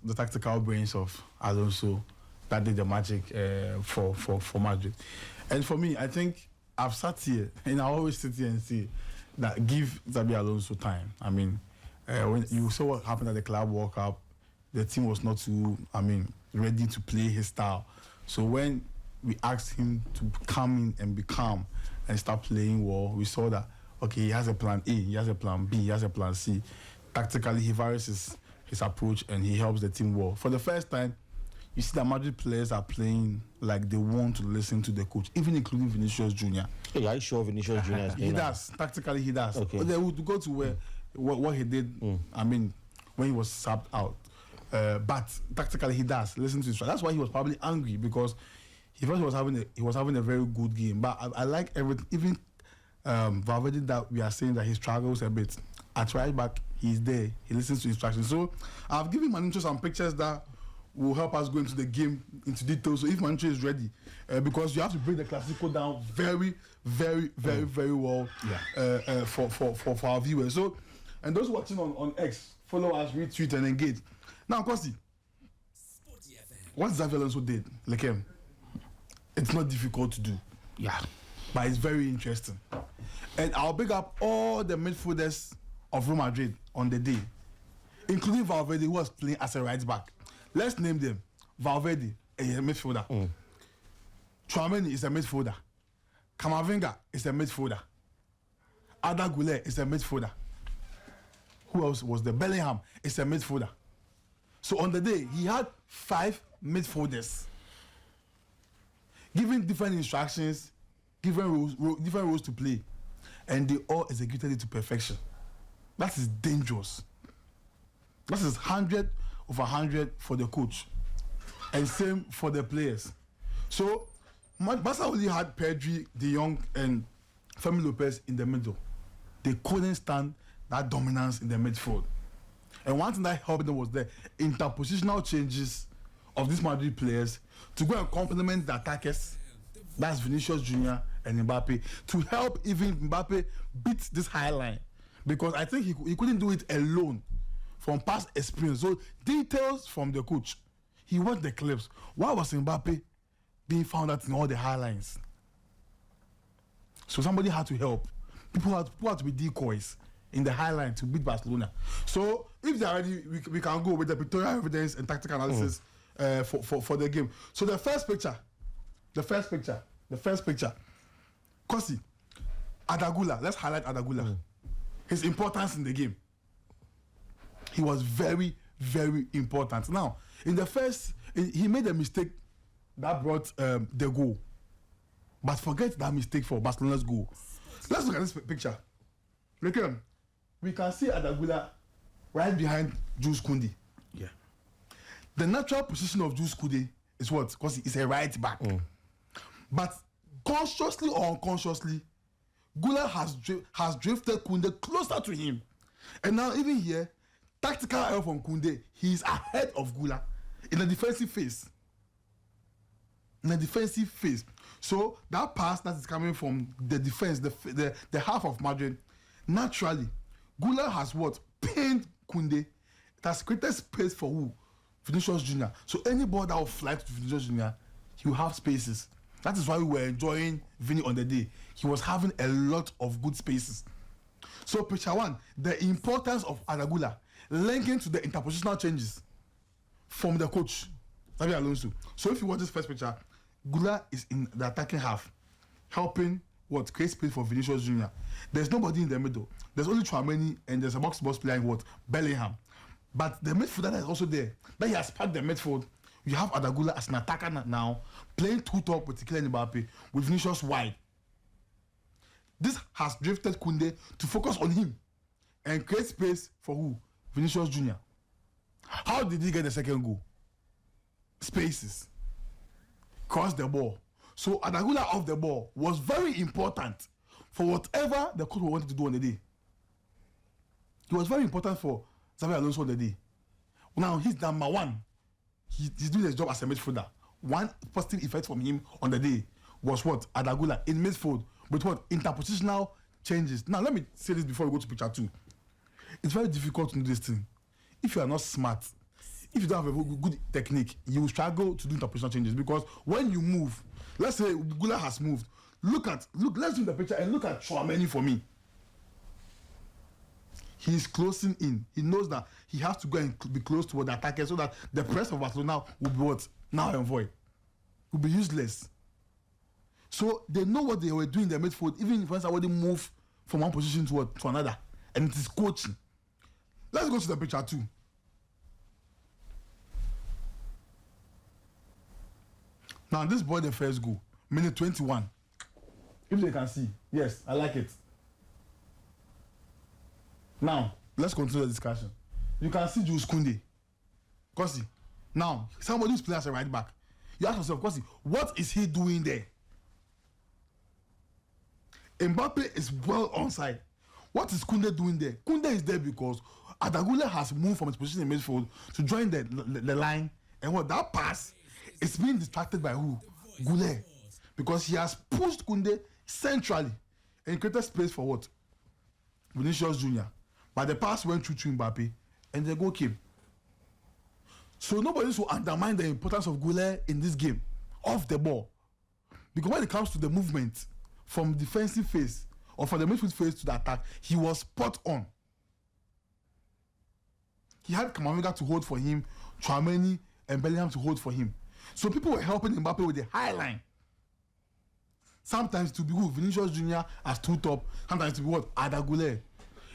the tactical brains of Alonso that did the magic for Madrid. And for me, I think I've sat here, and I always sit here and say that give Xabi Alonso time. I mean, when you saw what happened at the Club World Cup, the team was not too, ready to play his style. So when we asked him to come in and be calm and start playing well, we saw that, okay, he has a plan A, he has a plan B, he has a plan C. Tactically, he varies his approach and he helps the team well. For the first time, you see that Madrid players are playing like they want to listen to the coach, even including Vinicius Jr. Hey, are you sure Vinicius Jr. is He does. Tactically, he does. Okay. But they would go to what he did, when he was subbed out. But tactically, he does listen to his. That's why he was probably angry, because he first was having a very good game. But I like everything. Even Valverde, that we are saying that he struggles a bit. At right back, he's there. He listens to instructions. So I've given Manucho some pictures that will help us go into the game into detail. So if Manucho is ready, because you have to break the Clásico down very, very, very, very well for our viewers. So, and those watching on X, follow us, retweet, and engage. Now, Kosi, what Xabi Alonso did, like it's not difficult to do. Yeah. But it's very interesting. And I'll big up all the midfielders of Real Madrid on the day, including Valverde, who was playing as a right back. Let's name them. Valverde is a midfielder. Tchouaméni is a midfielder. Camavinga is a midfielder. Ada Guler is a midfielder. Who else was there? Bellingham is a midfielder. So on the day, he had 5 midfielders, giving different instructions, different roles to play, and they all executed it to perfection. That is dangerous. That is 100 over 100 for the coach, and same for the players. So Barca only had Pedri, De Jong, and Fermin Lopez in the middle. They couldn't stand that dominance in the midfield. And one thing that helped them was the interpositional changes of these Madrid players to go and complement the attackers. That's Vinicius Jr. and Mbappe, to help even Mbappe beat this high line, because I think he couldn't do it alone from past experience. So details from the coach. He watched the clips. Why was Mbappe being found out in all the high lines? So somebody had to help. People had to be decoys in the high line to beat Barcelona. So if they're ready, we can go with the pictorial evidence and tactical analysis for the game. So the first picture. Kosi, Adagula. Let's highlight Adagula. His importance in the game. He was very, very important. Now, in the first, he made a mistake that brought the goal. But forget that mistake for Barcelona's goal. Let's look at this picture. Look at him. We can see Adagula right behind Jules Koundé. Yeah. The natural position of Jules Koundé is what? Because he's a right back. But consciously or unconsciously, Guler has drifted Koundé closer to him. And now even here, tactical error from Koundé, he's ahead of Guler in the defensive phase. So that pass that is coming from the defense, the half of Madrid, naturally, Guler has what? Pinned Koundé. It has created space for who? Vinicius Jr. So any ball that will fly to Vinicius Jr., he will have spaces. That is why we were enjoying Vini on the day. He was having a lot of good spaces. So picture 1, the importance of Adagula linking to the interpositional changes from the coach, Xabi Alonso. So if you watch this first picture, Guler is in the attacking half, helping create space for Vinicius Jr. There's nobody in the middle. There's only Tchouaméni and there's a box-to-box player in Bellingham. But the midfielder that is also there, that he has packed the midfield. You have Adagula as an attacker now, playing two-top with Kylian Mbappe, with Vinicius wide. This has drifted Koundé to focus on him and create space for who? Vinicius Jr. How did he get the second goal? Spaces. Cross the ball. So Adagula off the ball was very important for whatever the coach wanted to do on the day. He was very important for Xabi Alonso on the day. Now he's number 1. He's doing his job as a midfielder. One positive effect from him on the day was what? Adagula in midfield with what? Interpositional changes. Now let me say this before we go to picture 2. It's very difficult to do this thing if you are not smart. if you don't have a good technique, you will struggle to do interpositional changes because when you move, let's say Guler has moved. Look, let's do the picture and look at Tchouaméni for me. He's closing in. He knows that he has to go and be close to the attacker so that the press of Barcelona will be what? Now and void. Will be useless. So they know what they were doing in the midfield, even if somebody move from one position to another. And it is coaching. Let's go to the picture too. Now this boy the first goal, minute 21. If they can see, yes, I like it. Now, let's continue the discussion. You can see Jules Koundé. Kosi. Now, somebody who's playing as a right back. You ask yourself, Kosi, what is he doing there? Mbappe is well onside. What is Koundé doing there? Koundé is there because Guler has moved from his position in midfield to join the line. And what that pass is being distracted by who? Guler. Because he has pushed Koundé centrally and created space for what? Vinicius Jr. But the pass went through to Mbappe and the goal came. So nobody should undermine the importance of Guler in this game, off the ball. Because when it comes to the movement from defensive phase or from the midfield phase to the attack, he was spot on. He had Camavinga to hold for him, Tchouaméni and Bellingham to hold for him. So people were helping Mbappe with the high line. Sometimes to be who? Vinicius Jr. as two top. Sometimes to be what? Guler.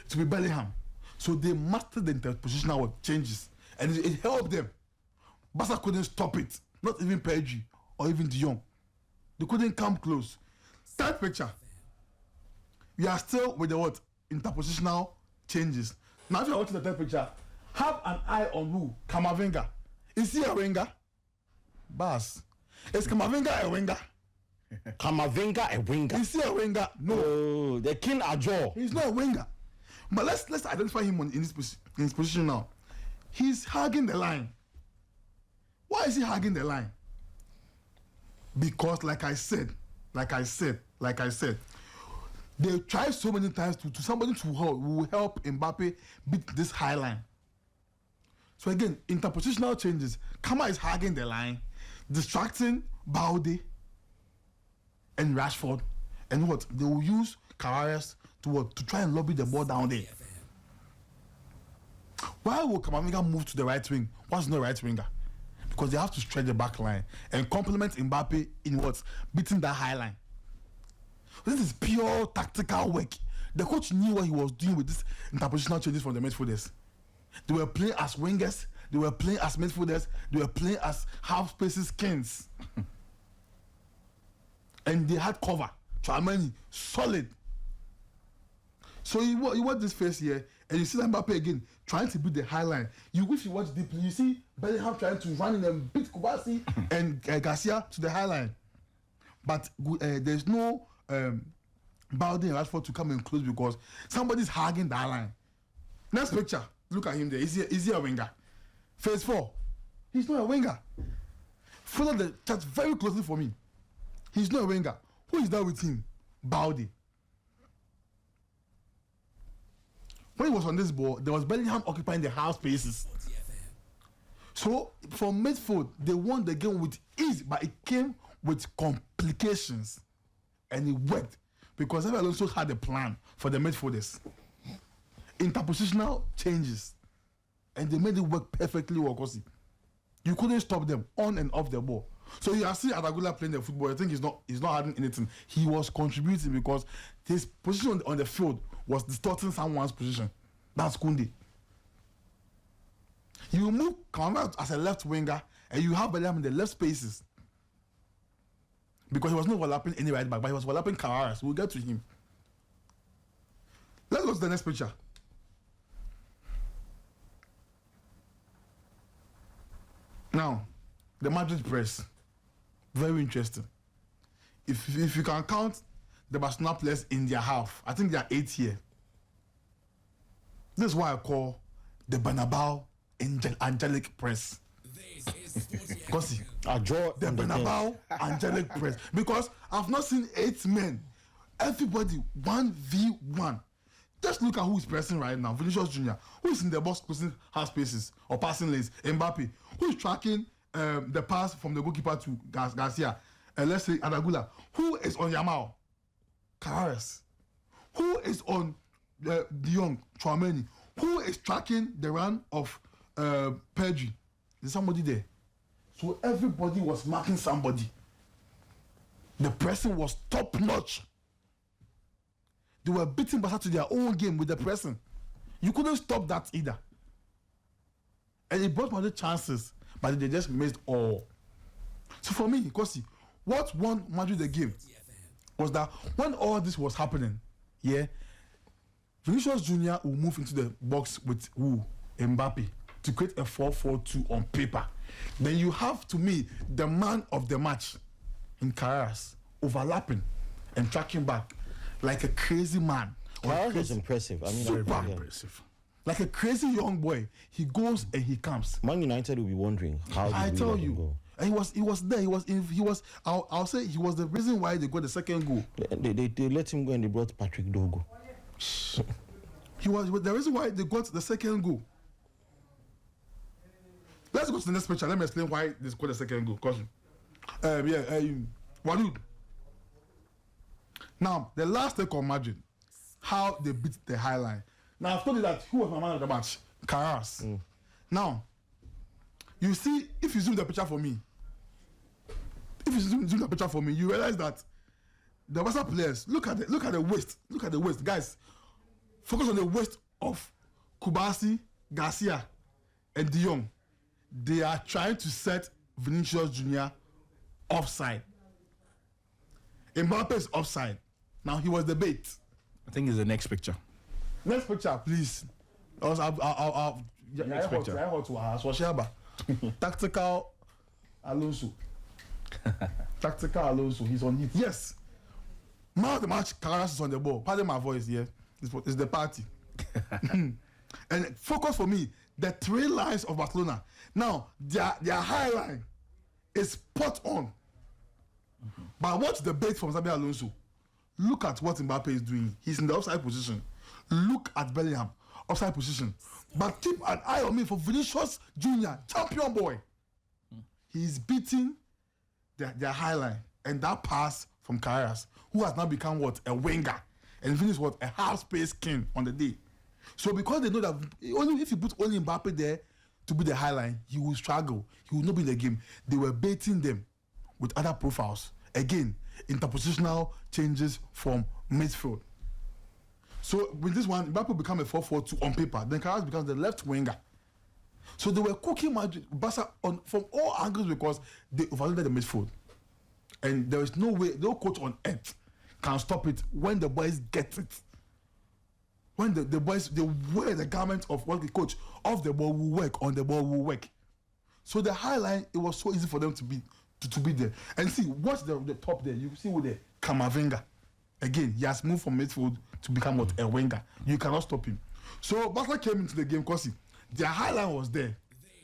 To be Bellingham. So they mastered the interpositional changes. And it helped them. Barca couldn't stop it. Not even Pedri or even De Jong. They couldn't come close. Third picture. We are still with the what? Interpositional changes. Now if you're watching the third picture, have an eye on who? Camavinga. Is he a winger? Bas. Is Camavinga a winger? Camavinga a winger. Is he a winger? No. Oh, the king Ajo. He's not a winger. But let's identify him in his position now. He's hugging the line. Why is he hugging the line? Because like I said, they tried so many times to somebody who will help Mbappe beat this high line. So again, interpositional changes. Kama is hugging the line, distracting Balde and Rashford, and what they will use Carreras to try and lobby the ball down there. Why will Camavinga move to the right wing? What's not right winger? Because they have to stretch the back line and complement Mbappe in what? Beating that high line. This is pure tactical work. The coach knew what he was doing with this interpositional changes from the midfielders. They were playing as wingers, they were playing as midfielders, they were playing as half spaces kings. And they had cover. Tchouaméni, solid. So you watch this face here, and you see Mbappe again trying to beat the high line. If you watch deeply, you see Bellingham trying to run in and beat Kubasi and Garcia to the high line. But there's no Balde and Rashford to come and close because somebody's hugging that line. Next picture, look at him there. Is he a winger? Phase 4. He's not a winger. Follow the chart very closely for me. He's not a winger. Who is there with him? Balde. When he was on this ball, there was Bellingham occupying the half spaces. So from midfield, they won the game with ease, but it came with complications, and it worked because Xabi Alonso had a plan for the midfielders. Interpositional changes, and they made it work perfectly well. Because you couldn't stop them on and off the ball. So you are seeing Guler playing the football. I think he's not adding anything. He was contributing because his position on the field was distorting someone's position. That's Koundé. You move Camavinga as a left winger, and you have Bellingham in the left spaces because he was not overlapping any right back, but he was overlapping Carreras. We'll get to him. Let's go to the next picture. Now, the Madrid press. Very interesting. If you can count the Barcelona players in their half, I think they are 8 here. This is why I call the Bernabeu angelic press. Because the Bernabeu angelic press. Because I've not seen 8 men. Everybody 1v1. Just look at who is pressing right now. Vinicius Jr. Who is in the box closing half spaces or passing lanes? Mbappe. Who is tracking the pass from the goalkeeper to Garcia? Let's say Adagula. Who is on Yamal? Carreras. Who is on De Jong? Tchouaméni. Who is tracking the run of Pedri? There's somebody there. So everybody was marking somebody. The pressing was top notch. They were beating Barca to their own game with the pressing. You couldn't stop that either. And it brought Madrid chances, but they just missed all. So for me, Kosi, what won Madrid the game was that when all this was happening, yeah, Vinicius Jr. will move into the box with Mbappe to create a 4-4-2 on paper. Then you have, to me, the man of the match in Carreras overlapping and tracking back like a crazy man. Carreras was impressive. I mean, super impressive. Like a crazy young boy. He goes and he comes. Man United will be wondering how I did we tell let him you. go. And he was there. I'll say he was the reason why they got the second goal. They let him go and they brought Patrick Dogo. He was the reason why they got the second goal. Let's go to the next picture. Let me explain why they scored the second goal. Cause, Walid. Now, the last take on Madrid, how they beat the high line. Now, I've told you that who was my man of the match? Carreras. Now, you see, if you zoom the picture for me, you realize that the Barca players, look at the waist, guys. Focus on the waist of Kubasi, Garcia, and De Jong. They are trying to set Vinicius Jr. offside. Mbappe is offside. Now he was the bait. I think it's the next picture. Next picture, please. I'll Next picture. Tactical Alonso. Tactical Alonso. He's on it. Yes. Man of the match, Carreras is on the ball. Pardon my voice, yeah. It's the party. And focus for me, the three lines of Barcelona. Now, their high line is spot on. But watch the bait from Xabi Alonso. Look at what Mbappe is doing. He's in the offside position. Look at Bellingham, offside position. But keep an eye on me for Vinicius Jr., champion boy. He's beating their high line. And that pass from Carreras, who has now become what? A winger. And Vinicius what? A half-space king on the day. So because they know that only if you put only Mbappe there to be the high line, he will struggle. He will not be in the game. They were baiting them with other profiles. Again, interpositional changes from midfield. So with this one, Mbappe become a 4-4-2 on paper. Then Carreras becomes the left winger. So they were cooking Barca from all angles because they overloaded the midfield. And there is no way, no coach on earth can stop it when the boys get it. When the boys, they wear the garment of what the coach off the ball will work, on the ball will work. So the high line, it was so easy for them to be there. And see, watch the top there. You see with the Camavinga. Again, he has moved from midfield to become what? A winger. You cannot stop him. So Barca came into the game because their high line was there.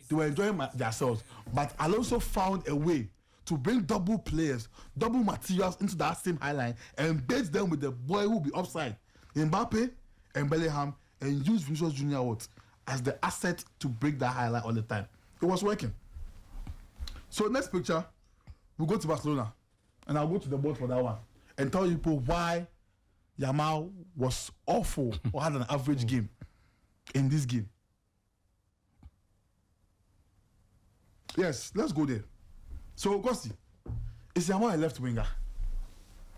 They were enjoying themselves. But Alonso found a way to bring double players, double materials into that same high line and bait them with the boy who will be offside. Mbappe and Bellingham, and use Vinicius Jr. as the asset to break that high line all the time. It was working. So next picture, we'll go to Barcelona. And I'll go to the board for that one. And tell you people why Yamal was awful or had an average game in this game. Yes, let's go there. So, Gosti, is Yamal a left winger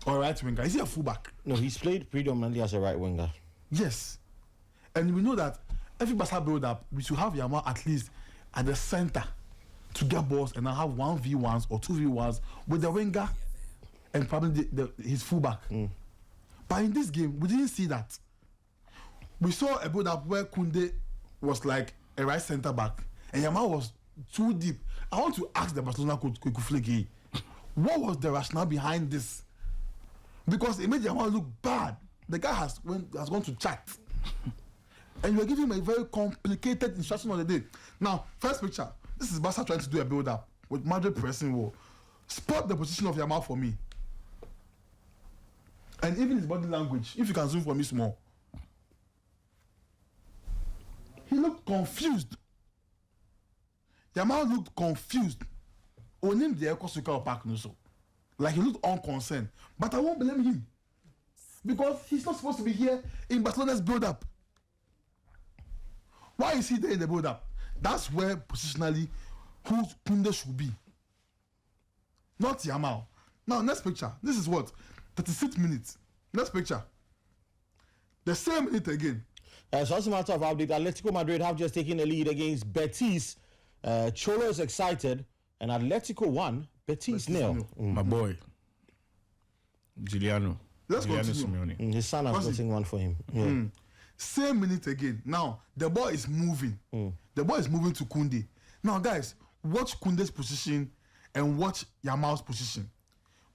or a right winger? Is he a fullback? No, he's played predominantly as a right winger. Yes. And we know that every Barca build-up, we should have Yamal at least at the center to get balls and now have 1v1s or 2v1s with the winger and probably his fullback. But in this game, we didn't see that. We saw a build-up where Koundé was like a right center back and Yamal was too deep. I want to ask the Barcelona coach, Kuflegi, what was the rationale behind this? Because it made Yamal look bad. The guy has gone to chat. And you're giving him a very complicated instruction on the day. Now, first picture. This is Barca trying to do a build-up with Madrid pressing wall. Spot the position of Yamal for me. And even his body language, if you can zoom for me small. looked confused. Yamal looked confused. Onim the Clásico Park no so. Like he looked unconcerned. But I won't blame him. Because he's not supposed to be here in Barcelona's build-up. Why is he there in the build-up? That's where positionally who Kunde should be. Not Yamal. Now, next picture. This is what? 36 minutes. Next picture. The same minute again. So as a matter of update, Atletico Madrid have just taken the lead against Betis. Cholo is excited, and Atletico won. Betis nil. My boy, Giuliano. Let's Giuliano continue. Simeone. His son has gotten one for him. Yeah. Same minute again. Now, the ball is moving. The ball is moving to Kunde. Now, guys, watch Kunde's position and watch Yamal's position.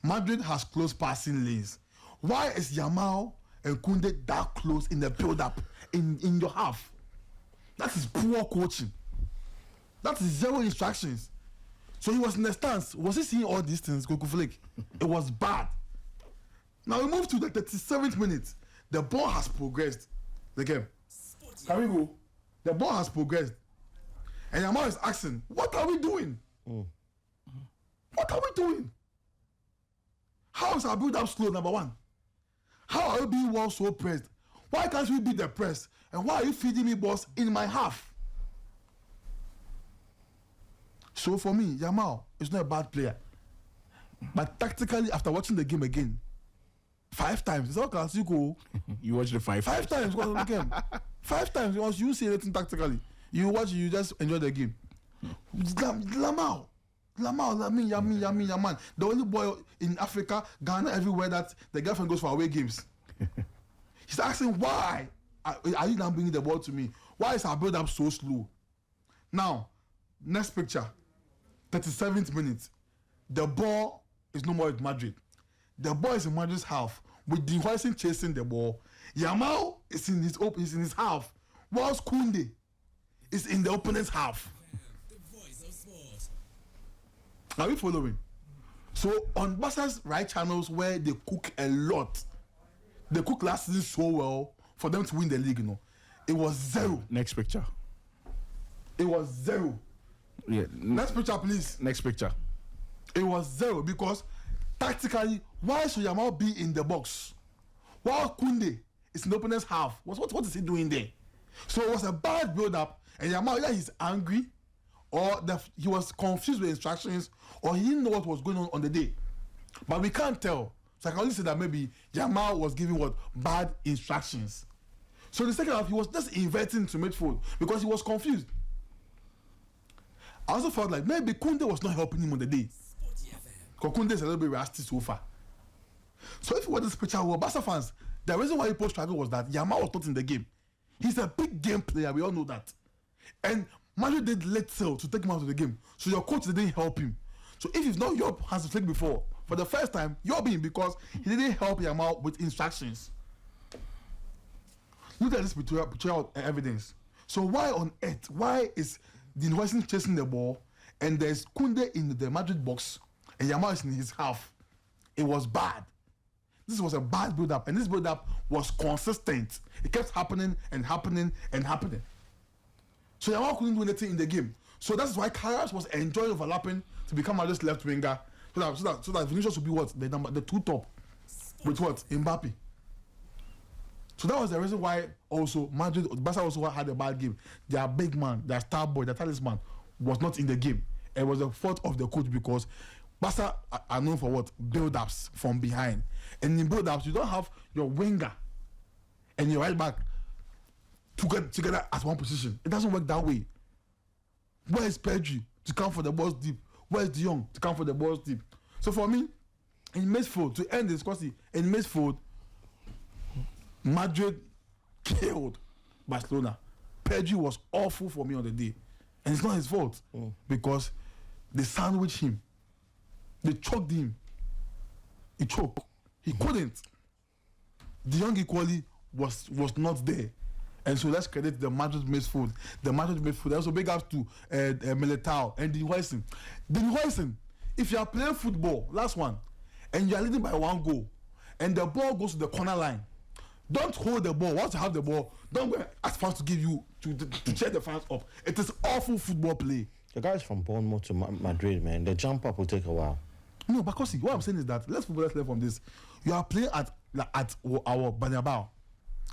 Madrid has close passing lanes. Why is Yamal and Kunde that close in the build-up in your half? That is poor coaching. That is zero instructions. So he was in the stance. Was he seeing all these things? Goku Flake. It was bad. Now we move to the 37th minute. The ball has progressed. The game. Can we go? The ball has progressed. And Yamal is asking, what are we doing? What are we doing? How is our build-up slow, number one? How are we being well so pressed? Why can't we beat the press? And why are you feeding me balls in my half? So for me, Yamal is not a bad player. But tactically, after watching the game again, 5 times, it's all Clásico. You watched the five Times watch the game. 5 times, once you see anything tactically, you watch, you just enjoy the game. Yamal, Yaman. The only boy in Africa, Ghana, everywhere that the girlfriend goes for away games. He's asking why are you not bringing the ball to me? Why is our build-up so slow? Now, next picture, 37th minute. The ball is no more at Madrid. The ball is in Madrid's half with Vinicius chasing the ball. Yamal is in his half, whilst Kunde is in the opponent's half. Are we following? So on Barca's right channels where they cook a lot, they cook last season so well for them to win the league, you know, it was 0. Next picture. It was 0. Yeah. Next picture, please. Next picture. It was 0 because tactically, why should Yamal be in the box while Kunde is in the opponent's half? What is he doing there? So it was a bad build-up, and Yamal, either he's angry, or he was confused with instructions, or he didn't know what was going on the day. But we can't tell. So I can only say that maybe Yamal was giving bad instructions. So in the second half, he was just inverting to midfield because he was confused. I also felt like maybe Kunde was not helping him on the day. Because Kunde is a little bit rusty so far. So if you watch this picture, well, Barca fans, the reason why he struggled was that Yamal was not in the game. He's a big game player, we all know that. And Madrid did little to take him out of the game. So your coach didn't help him. So if it's not your Hansi Flick before, for the first time, you're being because he didn't help Yamal with instructions. Look at this picture evidence. So why on earth, why is Vinicius chasing the ball and there's Kunde in the Madrid box and Yamal is in his half? It was bad. This was a bad build-up, and this build-up was consistent. It kept happening and happening and happening. So Yamal couldn't do anything in the game. So that's why Carras was enjoying overlapping to become Madrid's left winger, so that Vinicius would be the 2 top with Mbappe. So that was the reason why also Barca also had a bad game. Their big man, their star boy, their talisman was not in the game. It was the fault of the coach because Barca are known for build-ups from behind. And in build-ups, you don't have your winger and your right back together as one position. It doesn't work that way. Where is Pedri to come for the balls deep? Where is De Jong to come for the balls deep? So for me, in midfield, to end this, in midfield, Madrid killed Barcelona. Pedri was awful for me on the day. And it's not his fault because they sandwiched him. They choked him. He choked. He couldn't. De Jong equally was not there. And so let's credit the Madrid midfield. The Madrid midfield. Also big ups to Militao and Vinicius. Vinicius, if you are playing football, last one, and you are leading by 1 goal, and the ball goes to the corner line, Don't hold the ball. Once you have the ball, don't go ask fans to give you to check the fans up. It is awful football play. The guys from Bournemouth to Madrid, man, the jump up will take a while. No, because what I'm saying is that let's learn from this. You are playing at our Bernabeu,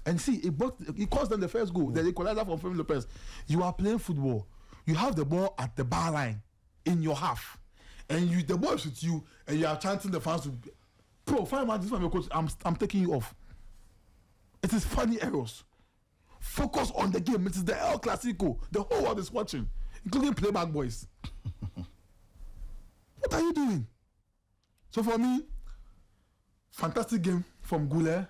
and see it cost them the first goal. The equalizer from Femi Lopez. You are playing football. You have the ball at the bar line in your half, and the ball is with you, and you are chanting the fans to, bro, fine man, this is my coach. I'm taking you off. It is funny errors. Focus on the game. It is the El Clasico. The whole world is watching, including playback boys. What are you doing? So for me, fantastic game from Guler,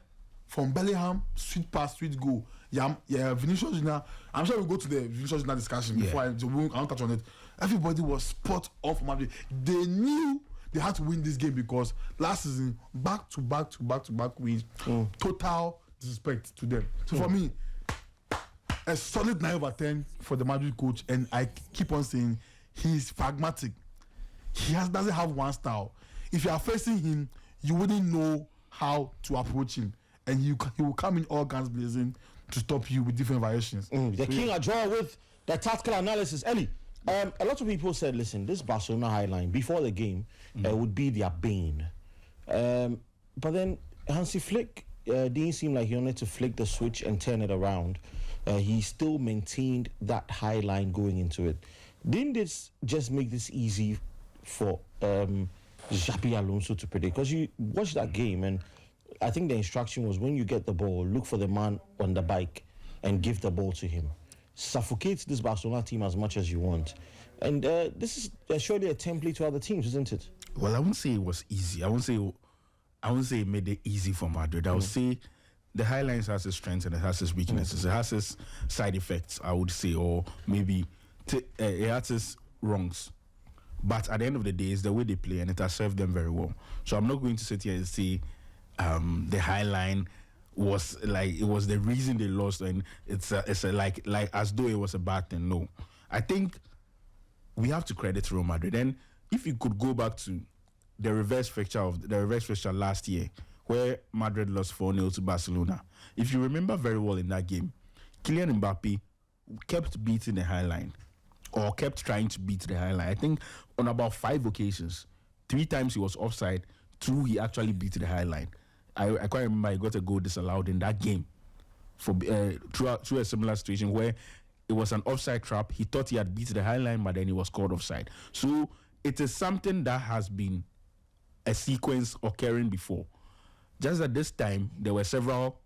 from Bellingham, sweet pass, sweet goal. Vinicius Jr. I'm sure we'll go to the Vinicius Jr. discussion before I won't touch on it. Everybody was spot on for Madrid. They knew they had to win this game because last season, back to back wins. Total disrespect to them. So for me, a solid 9/10 for the Madrid coach, and I keep on saying he's pragmatic. He doesn't have one style. If you are facing him, you wouldn't know how to approach him, and he will come in all guns blazing to stop you with different variations. The king I draw with the tactical analysis. Ellie, a lot of people said, listen, this Barcelona highline before the game would be their bane. But then Hansi Flick didn't seem like he wanted to flick the switch and turn it around. He still maintained that high line going into it. Didn't this just make this easy for Xabi Alonso to predict? Because you watch that game, and I think the instruction was when you get the ball, look for the man on the bike and give the ball to him. Suffocate this Barcelona team as much as you want. And this is surely a template to other teams, isn't it? Well, I wouldn't say it was easy. I wouldn't say it made it easy for Madrid. I would say the Highlands has its strengths and it has its weaknesses. It has its side effects, I would say, or maybe it has its wrongs. But at the end of the day, it's the way they play, and it has served them very well. So I'm not going to sit here and say the High Line was like it was the reason they lost, and it's like as though it was a bad thing. No, I think we have to credit Real Madrid. And if you could go back to the reverse fixture last year, where Madrid lost 4-0 to Barcelona, if you remember very well in that game, Kylian Mbappe kept beating the High Line, or kept trying to beat the High Line. I think on about 5 occasions, 3 times he was offside, 2 he actually beat the High Line. I can't remember he got a goal disallowed in that game for through a similar situation where it was an offside trap. He thought he had beat the High Line, but then he was called offside. So it is something that has been a sequence occurring before. Just at this time, there were several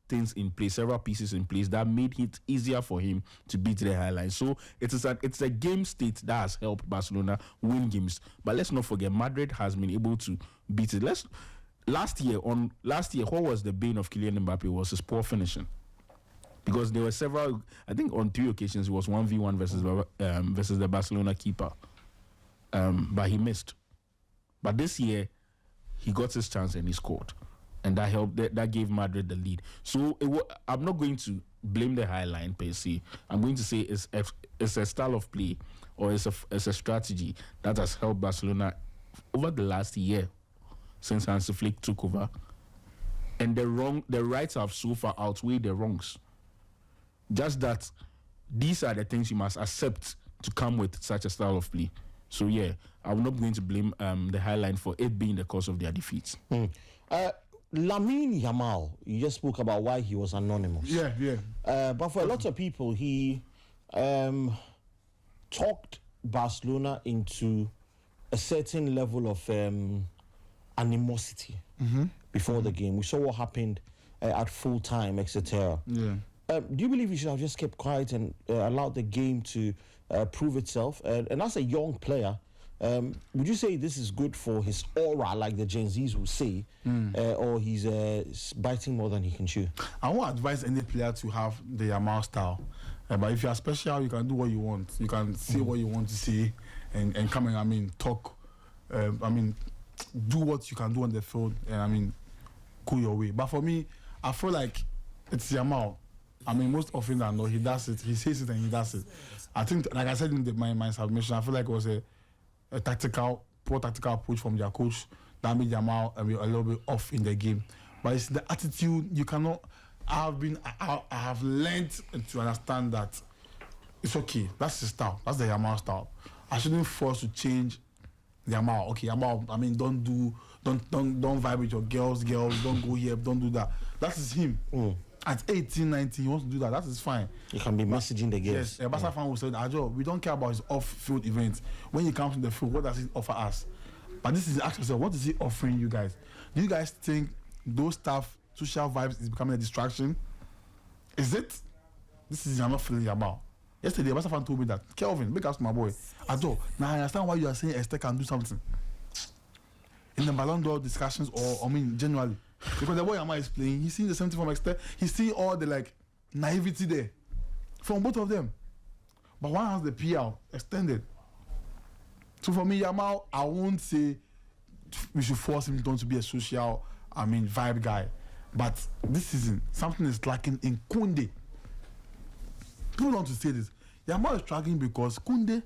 things in place, several pieces in place that made it easier for him to beat the High Line. So it's a game state that has helped Barcelona win games. But let's not forget, Madrid has been able to beat it. Last year, what was the bane of Kylian Mbappe was his poor finishing. Because there were several, I think on 3 occasions, it was 1v1 versus the Barcelona keeper. But he missed. But this year, he got his chance and he scored. And that helped, that gave Madrid the lead. So I'm not going to blame the High Line per se. I'm going to say it's a style of play, or it's a strategy that has helped Barcelona over the last year since Hansi Flick took over. And the rights have so far outweighed the wrongs. Just that these are the things you must accept to come with such a style of play. So yeah, I'm not going to blame the High Line for it being the cause of their defeats. Lamine Yamal, you just spoke about why he was anonymous. Yeah. But for a lot of people, he talked Barcelona into a certain level of animosity before the game. We saw what happened at full time, etc. Yeah. Do you believe he should have just kept quiet and allowed the game to prove itself? And as a young player, would you say this is good for his aura, like the Gen Zs will say, or he's biting more than he can chew? I won't advise any player to have the Yamal style. But if you are special, you can do what you want. You can say what you want to say and come and, talk. Do what you can do on the field and, go your way. But for me, I feel like it's Yamal. Most often than not, he does it. He says it and he does it. I think, like I said in my submission, I feel like it was a poor tactical approach from their coach that made Yamal a little bit off in the game. But it's the attitude. You cannot. I have learned to understand that it's okay. That's his style. That's the Yamal style. I shouldn't force to change Yamal. Okay, Yamal. I mean, don't vibe with your girls. Don't go here. Don't do that. That is him. At 18, 19, he wants to do that. That is fine. You can be messaging the girls. Yes, a Barca fan will say, Ajo, we don't care about his off-field events. When he comes to the field, what does he offer us? But this is ask yourself, what is he offering you guys? Do you guys think those stuff, social vibes, is becoming a distraction? Is it? This is not feeling about. Yesterday, a Barca fan told me that, Kelvin, big ask my boy, Ajo, now I understand why you are saying Esther can do something. In the Ballon d'Or discussions, or I mean, generally. Because the boy Yamal is playing, he's seeing the same thing from Esther. He's seeing all the naivety there from both of them. But one has the PR extended. So for me, Yamal, I won't say we should force him to be a social, vibe guy. But this season, something is lacking in Koundé. People want to say this. Yamal is struggling because Koundé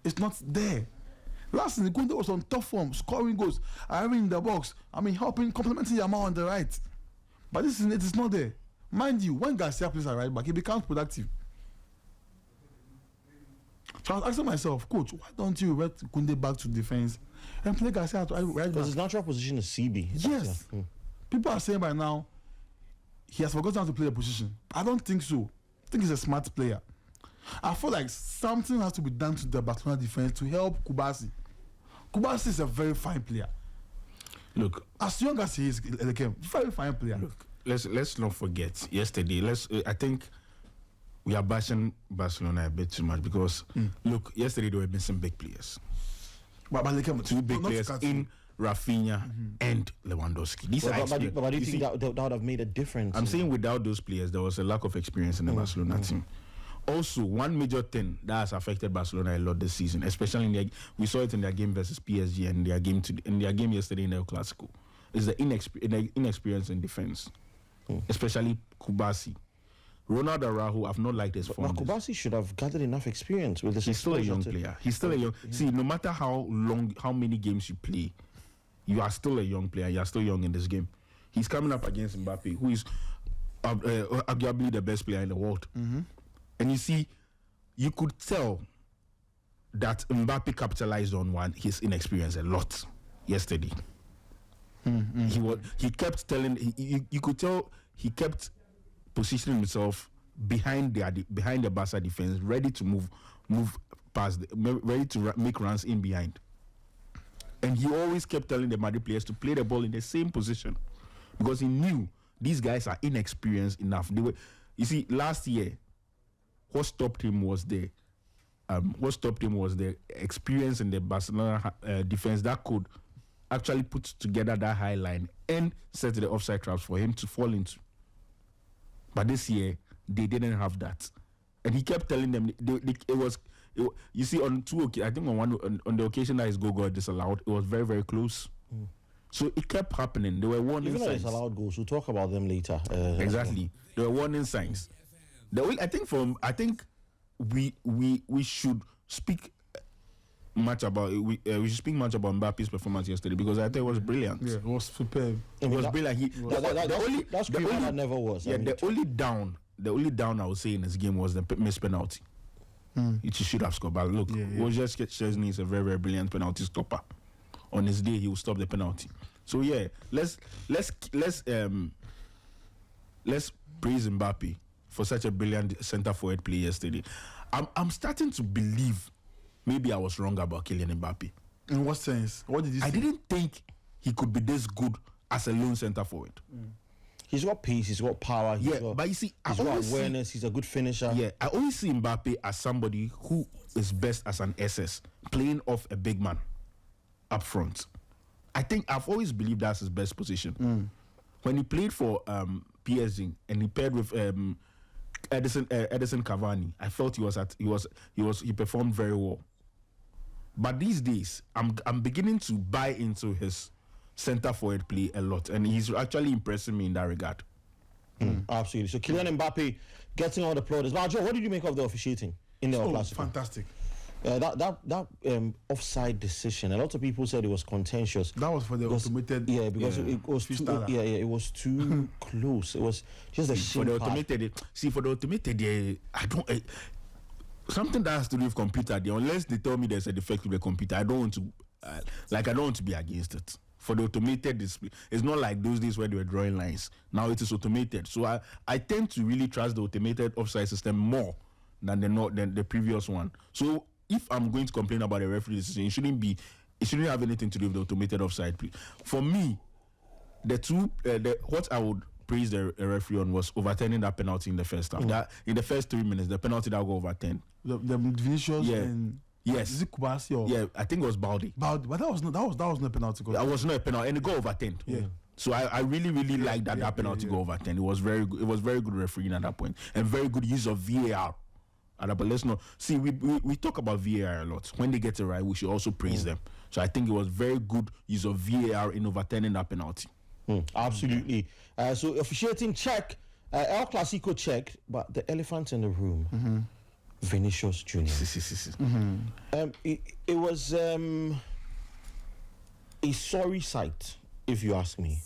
is not there. Last season, Guler was on top form, scoring goals, in the box. Helping, complementing Yamal on the right. But this season, it is not there. Mind you, when Garcia plays at right back, he becomes productive. So I was asking myself, Coach, why don't you let Koundé back to defense and play Garcia at right back? Because his natural position is CB. Yes. People are saying by now, he has forgotten how to play the position. I don't think so. I think he's a smart player. I feel like something has to be done to the Barcelona defense to help Kubasi. Kubasi is a very fine player. Look, as young as he is, very fine player. Look, let's not forget yesterday. I think we are bashing Barcelona a bit too much because look, yesterday they were missing big players. But two big players in Rafinha and Lewandowski. But do you think that would have made a difference? I'm saying without those players, there was a lack of experience in the Barcelona team. Also, one major thing that has affected Barcelona a lot this season, especially we saw it in their game versus PSG and in their game yesterday in the Clásico, is the inexperience in defense, especially Kubasi. Ronald Araujo, I've not liked his form. But Kubasi should have gathered enough experience with this. He's still a young player. He's still a young. See, no matter how many games you play, you are still a young player. You are still young in this game. He's coming up against Mbappe, who is arguably the best player in the world. And you see, you could tell that Mbappe capitalized on his inexperience a lot yesterday. He kept telling. You could tell he kept positioning himself behind the Barca defense, ready to move past, ready to make runs in behind. And he always kept telling the Madrid players to play the ball in the same position because he knew these guys are inexperienced enough. You see, last year, what stopped him was the experience in the Barcelona defense that could actually put together that high line and set the offside traps for him to fall into. But this year, they didn't have that. And he kept telling them, you see, on two occasions, I think on the occasion that his goal got disallowed, it was very, very close. So it kept happening. There were warning signs. Even though it's allowed goals, we'll talk about them later. Exactly. There were warning signs. I think we should speak much about we should speak much about Mbappe's performance yesterday because I think it was brilliant. Yeah, it was superb. It was brilliant. That never was. Yeah, the only down I would say in this game was the missed penalty. He should have scored, but look, Wojciech Szczesny is a very, very brilliant penalty stopper. On his day, he will stop the penalty. So yeah, let's praise Mbappe for such a brilliant centre forward play yesterday. I'm starting to believe maybe I was wrong about Kylian Mbappe. In what sense? What did you say? I didn't think he could be this good as a lone centre forward. He's got pace, he's got power, but you see, he's got awareness, he's a good finisher. Yeah, I always see Mbappe as somebody who is best as an SS, playing off a big man up front. I think I've always believed that's his best position. When he played for PSG and he paired with Edison Cavani, I felt he performed very well. But these days, I'm beginning to buy into his centre forward play a lot, and he's actually impressing me in that regard. Absolutely. So Kylian Mbappe getting all the plaudits. But Joe, what did you make of the officiating in the Clásico? Fantastic. That offside decision. A lot of people said it was contentious. That was for the automated. Yeah, because it was too. freestyler. It was too close. It was just a For the shin pad. automated, I don't. Something that has to do with computer. Unless they tell me there's a defect with the computer, I don't want to. I don't want to be against it. For the automated display, it's not like those days where they were drawing lines. Now it is automated, so I tend to really trust the automated offside system more than the previous one. So if I'm going to complain about a referee decision, it shouldn't have anything to do with the automated offside. For me, what I would praise the referee on was overturning that penalty in the first half. That in the first 3 minutes, the penalty that got overturned. The Vinicius and yes, is it Kubasi or yeah, I think it was Baldi. But that was not a penalty. That was not a penalty, and it got overturned. Yeah. So I really like that penalty got overturned. It was very good. It was very good refereeing at that point, and very good use of VAR. But let's not see. We talk about VAR a lot. When they get it right, we should also praise them. So I think it was very good use of VAR in overturning that penalty. Absolutely. So officiating check, El Clásico checked, but the elephant in the room, Vinicius Jr. It was a sorry sight, if you ask me,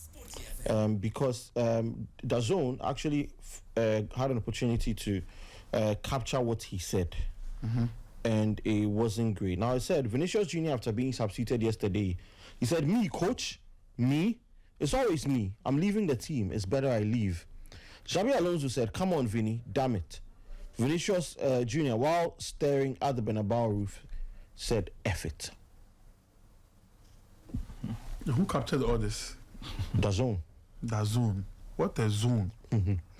because DAZN actually had an opportunity to capture what he said, and it wasn't great. Now, I said Vinicius Jr. after being substituted yesterday, he said, "Me, coach, me. It's always me. I'm leaving the team. It's better I leave." Xabi Alonso said, "Come on, Vini, damn it." Vinicius Jr., while staring at the Bernabeu roof, said, "F it." Who captured all this? DAZN. DAZN. What a zone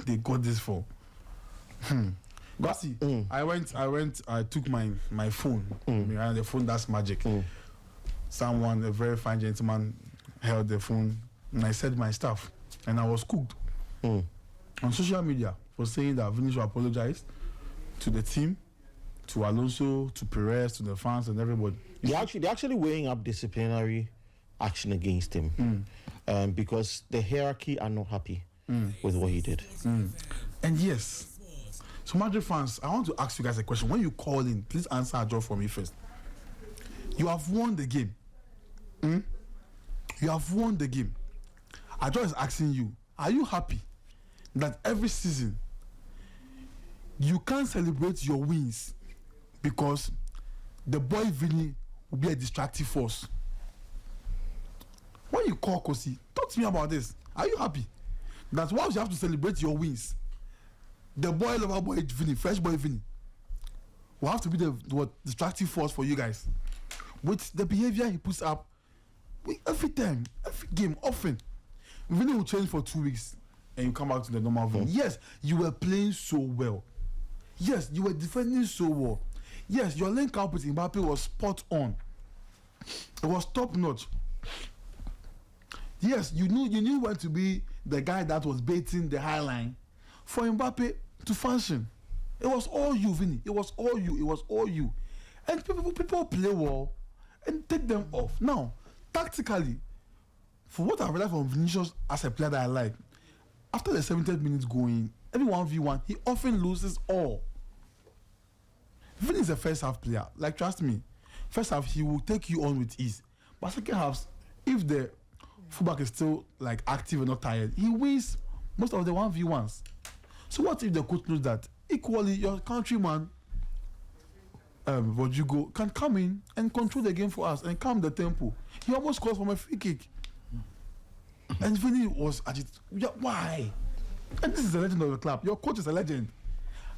they got this for. But see, I took my phone. And the phone, that's magic. Someone, a very fine gentleman, held the phone, and I said my stuff, and I was cooked on social media for saying that Vinicius apologized to the team, to Alonso, to Perez, to the fans, and everybody. They're actually weighing up disciplinary action against him because the hierarchy are not happy with what he did. And yes, so Madrid fans, I want to ask you guys a question. When you call in, please answer a job for me first. You have won the game. You have won the game. Ajo is asking you, are you happy that every season you can't celebrate your wins because the boy Vini will be a distracting force? When you call Kosi, talk to me about this. Are you happy that once you have to celebrate your wins, the boy, lover boy Vini, fresh boy Vini, will have to be the distracting force for you guys with the behavior he puts up every time, every game, often? Vini will change for 2 weeks and you come back to the normal Vini. Yes, you were playing so well. Yes, you were defending so well. Yes, your link up with Mbappe was spot on. It was top notch. Yes, you knew when to be the guy that was baiting the high line for Mbappe to function. It was all you, Vini. It was all you. It was all you. And people play well and take them off. Now, tactically, for what I've realized from Vinicius as a player that I like, after the 70th minutes going, every 1v1, he often loses all. Vini is a first half player. Like, trust me, first half, he will take you on with ease. But second half, if the fullback is still like active and not tired, he wins most of the 1v1s. So what if the coach knows that equally your countryman, Rodrigo, can come in and control the game for us and calm the tempo? He almost scores from a free kick. And Vini was agitated. Yeah, why? And this is the legend of the club. Your coach is a legend.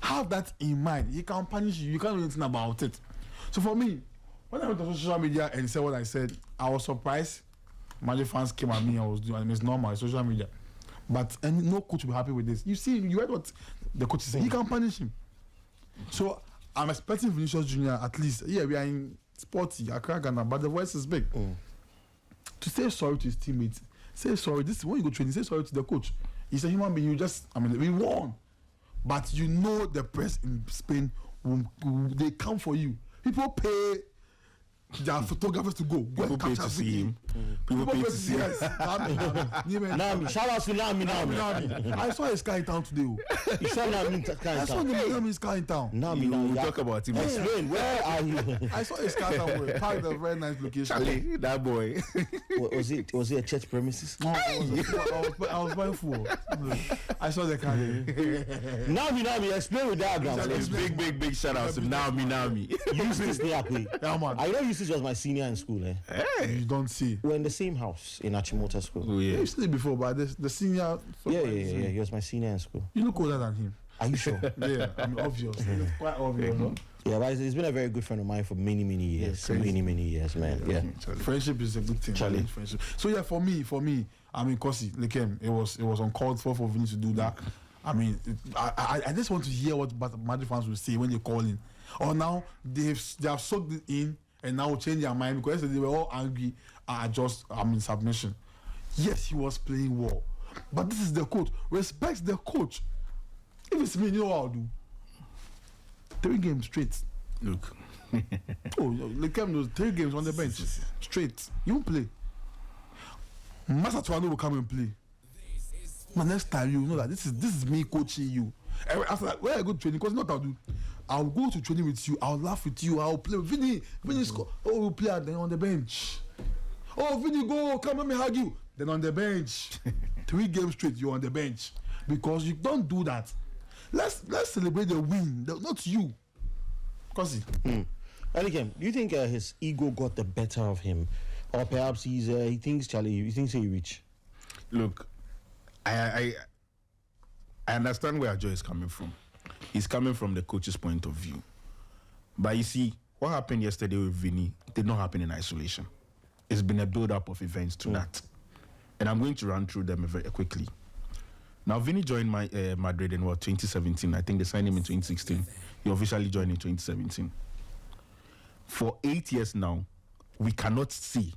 Have that in mind. He can punish you. You can't do anything about it. So for me, when I went on social media and said what I said, I was surprised. Magic fans came at me. I was doing, I mean, it's normal, it's social media. But and no coach will be happy with this. You see, you heard what the coach said. He can punish him. So I'm expecting Vinicius Jr. at least. Yeah, we are in sporty, Accra, Ghana, but the voice is big. To say sorry to his teammates, say sorry. This is when you go training. Say sorry to the coach. He's a human being. You just, I mean, we won, but you know the press in Spain, they come for you. People pay there are photographers to go People and pay capture to see Vini. him. People pay to see him. Yes, Nami, shout out to Nami. I saw his car in town today. You saw Nami I saw Nami's car in town. Nami, We'll talk about him. Explain, where are you? I saw his car in town. We parked at a very nice location. Charlie, that boy. Was it a church premises? No, I was buying food. I saw the car there. Nami, explain with diagrams. It's big shout out to Nami. Eustace Niakwe. Yeah, man. I know Eustace was my senior in school. You don't see. We're in the same house in Achimota school. Oh yeah. You've seen it before, but the senior. Yeah. He was my senior in school. You look older than him. Are you sure? Yeah, I mean, obvious. It's quite obvious. No? Yeah, but he's been a very good friend of mine for many years. crazy. Many years, man. Yeah. Friendship is a good thing. Charlie. Friendship. So yeah, for me, I mean, Kosi, like it was uncalled for Vini to do that. I mean, I just want to hear what Madrid fans will say when they call in. Or now they have soaked it in and now change their mind because they were all angry at just submission. Yes, he was playing well, but this is the coach. Respect the coach. If it's me, you know what I'll do? 3 games straight. Look. Like those 3 games on the bench straight. You won't play. Master Tuano will come and play. But next time you know that this is me coaching you. After that, when I go to training, because not I'll do. I'll go to training with you. I'll laugh with you. I'll play with Vini score. Oh, we'll play then on the bench. Oh, Vini, go come let me hug you. Then on the bench. 3 games straight, you're on the bench because you don't do that. Let's celebrate the win, not you. Kosi. Again, do you think his ego got the better of him, or perhaps he thinks he rich? Look, I understand where Joy is coming from. He's coming from the coach's point of view. But you see, what happened yesterday with Vini did not happen in isolation. It's been a build-up of events to that. And I'm going to run through them very quickly. Now, Vini joined Madrid in 2017. I think they signed him in 2016. He officially joined in 2017. For 8 years now, we cannot see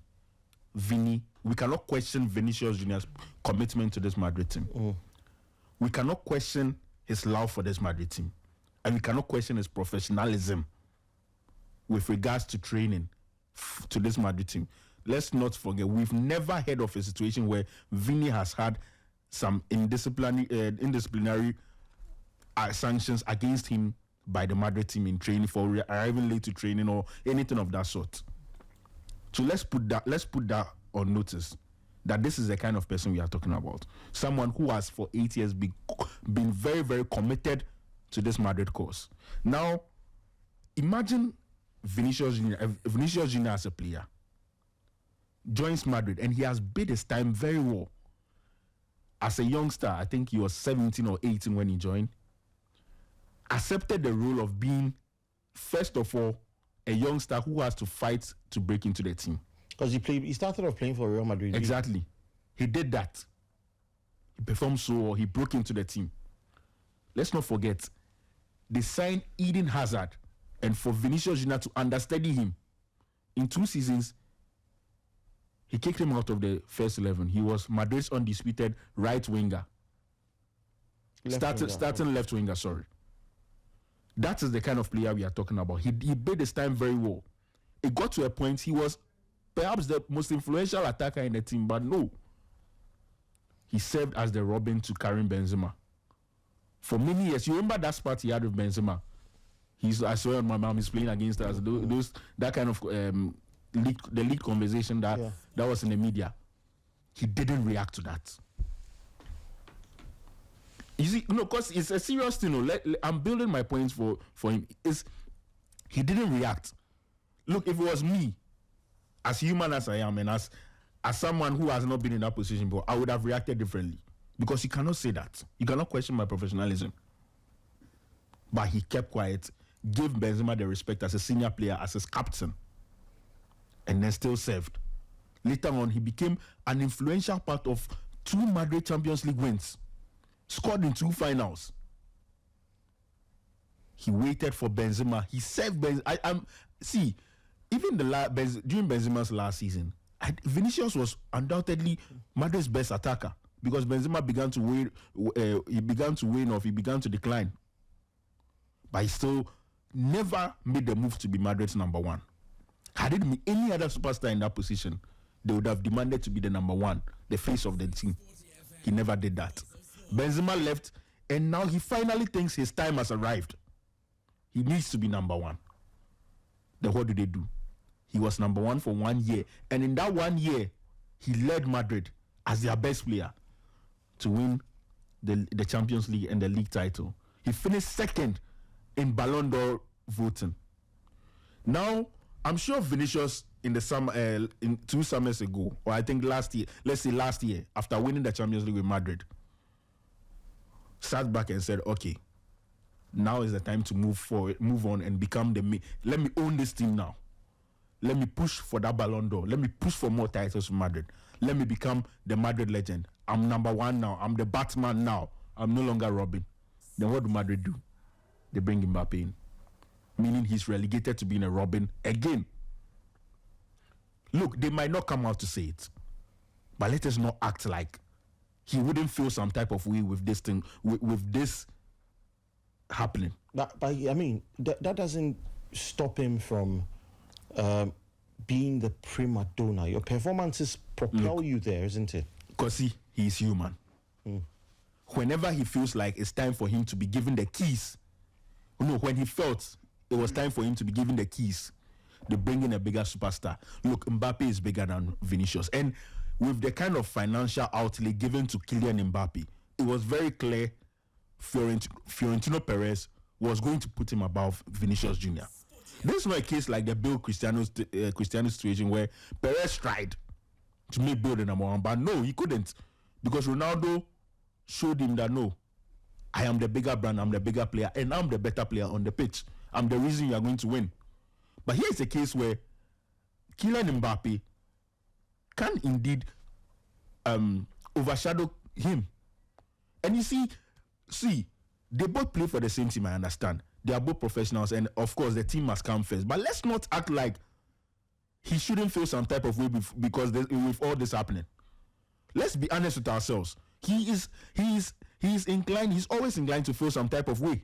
Vini. We cannot question Vinicius Jr.'s commitment to this Madrid team. We cannot question his love for this Madrid team. And we cannot question his professionalism with regards to training to this Madrid team. Let's not forget, we've never heard of a situation where Vini has had some indisciplinary sanctions against him by the Madrid team in training for arriving late to training or anything of that sort. So let's put that on notice that this is the kind of person we are talking about. Someone who has for 8 years been very, very committed to this Madrid cause. Now, imagine Vinicius Jr. as a player joins Madrid and he has bid his time very well. As a youngster, I think he was 17 or 18 when he joined, accepted the role of being, first of all, a youngster who has to fight to break into the team. Because he started off playing for Real Madrid. Exactly. He did that. He performed so well. He broke into the team. Let's not forget, they signed Eden Hazard, and for Vinicius Jr. to understudy him in 2 seasons, he kicked him out of the first 11. He was Madrid's undisputed right winger. Starting left winger, sorry. That is the kind of player we are talking about. He bid his time very well. It got to a point he was perhaps the most influential attacker in the team, but no. He served as the Robin to Karim Benzema. For many years, you remember that spot he had with Benzema? I swear on my mom, he's playing against us. That kind of league conversation that was in the media. He didn't react to that. You see, because it's a serious thing. I'm building my points for him. He didn't react. Look, if it was me, as human as I am, and as someone who has not been in that position before, I would have reacted differently. Because you cannot say that. You cannot question my professionalism. But he kept quiet, gave Benzema the respect as a senior player, as his captain, and then still served. Later on, he became an influential part of 2 Madrid Champions League wins, scored in 2 finals. He waited for Benzema. He served Benzema. See, even during Benzema's last season, Vinicius was undoubtedly Madrid's best attacker because Benzema began to decline. But he still never made the move to be Madrid's number 1. Had it been any other superstar in that position, they would have demanded to be the number one, the face of the team. He never did that. Benzema left, and now he finally thinks his time has arrived. He needs to be number one. Then what do? He was number one for 1 year, and in that 1 year, he led Madrid as their best player to win the Champions League and the league title. He finished second in Ballon d'Or voting. Now, I'm sure Vinicius in the summer, in 2 summers ago, or I think last year, after winning the Champions League with Madrid, sat back and said, okay, now is the time to move forward, move on and become let me own this team now. Let me push for that Ballon d'Or. Let me push for more titles for Madrid. Let me become the Madrid legend. I'm number one now. I'm the Batman now. I'm no longer Robin. Then what do Madrid do? They bring Mbappe in. Meaning he's relegated to being a Robin again. Look, they might not come out to say it, but let us not act like he wouldn't feel some type of way with this thing, with this happening. But I mean, that doesn't stop him from being the prima donna. Your performances propel you there, isn't it? Because he's human. Whenever he feels like it's time for him to be given the keys, when he felt it was time for him to be given the keys, they bring in a bigger superstar. Look, Mbappe is bigger than Vinicius. And with the kind of financial outlay given to Kylian Mbappe, it was very clear Florentino Perez was going to put him above Vinicius Jr. This is not a case like the Bill Cristiano situation where Perez tried to make Bill the number one, but no, he couldn't, because Ronaldo showed him that no, I am the bigger brand, I'm the bigger player, and I'm the better player on the pitch. I'm the reason you are going to win. But here's a case where Kylian Mbappe can indeed overshadow him. And you see, they both play for the same team, I understand. They are both professionals, and of course, the team must come first. But let's not act like he shouldn't feel some type of way because with all this happening. Let's be honest with ourselves. He's inclined, he's always inclined to feel some type of way.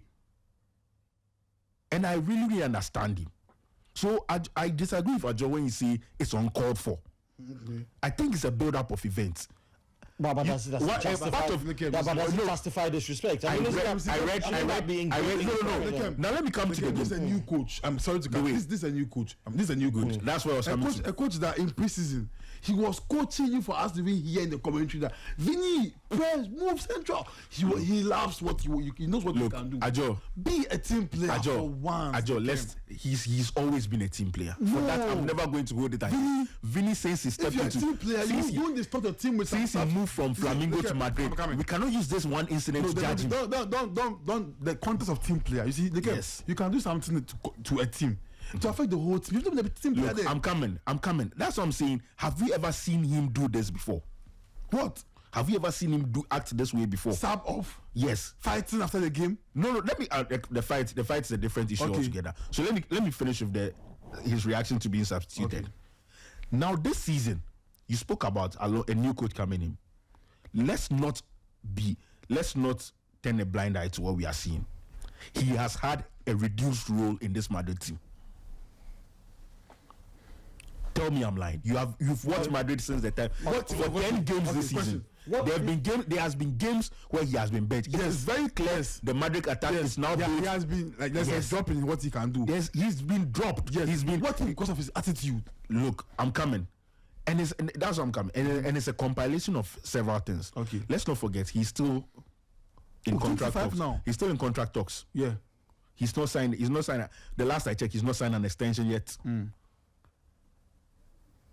And I really understand him. So I disagree with Ajo when you say it's uncalled for. Mm-hmm. I think it's a build-up of events. But does it justify disrespect? I read. Now let me come to the game. This is a new coach. I'm sorry to come. This is a new coach. This is a new coach. That's what I was coming to. A coach that in pre-season, he was coaching you for us to be here in the commentary that Vini, press, move central. He loves what he knows what you can do. Ajo, be a team player for once. Ajo, he's always been a team player. For that, I'm never going to hold it again. Vini says he stepped into. If you're a team player, you won't start a team with. Since he moved from Flamingo to Madrid, we cannot use this one incident to judge him. Don't the context of team player. You see, yes. You can do something to a team. To affect the whole team. You don't team player there. I'm coming. That's what I'm saying. Have we ever seen him do this before? What? Have you ever seen him act this way before? Sub off? Yes. Fighting after the game? No. Let me the fight is a different issue altogether. So let me finish with his reaction to being substituted. Okay. Now this season, you spoke about a new coach coming in. Let's not turn a blind eye to what we are seeing. He has had a reduced role in this Madrid team. Tell me I'm lying. You've watched Madrid since the time. For 10 games this season. There has been games where he has been benched. Yes. It's very clear the Madrid attack is now he has been there's a drop in what he can do. He's been dropped. Yes. He's been working because of his attitude. Look, I'm coming. And that's what I'm coming. And it's a compilation of several things. Okay. Let's not forget he's still in contract talks. Now. He's still in contract talks. Yeah. He's not signed. The last I checked, he's not signed an extension yet.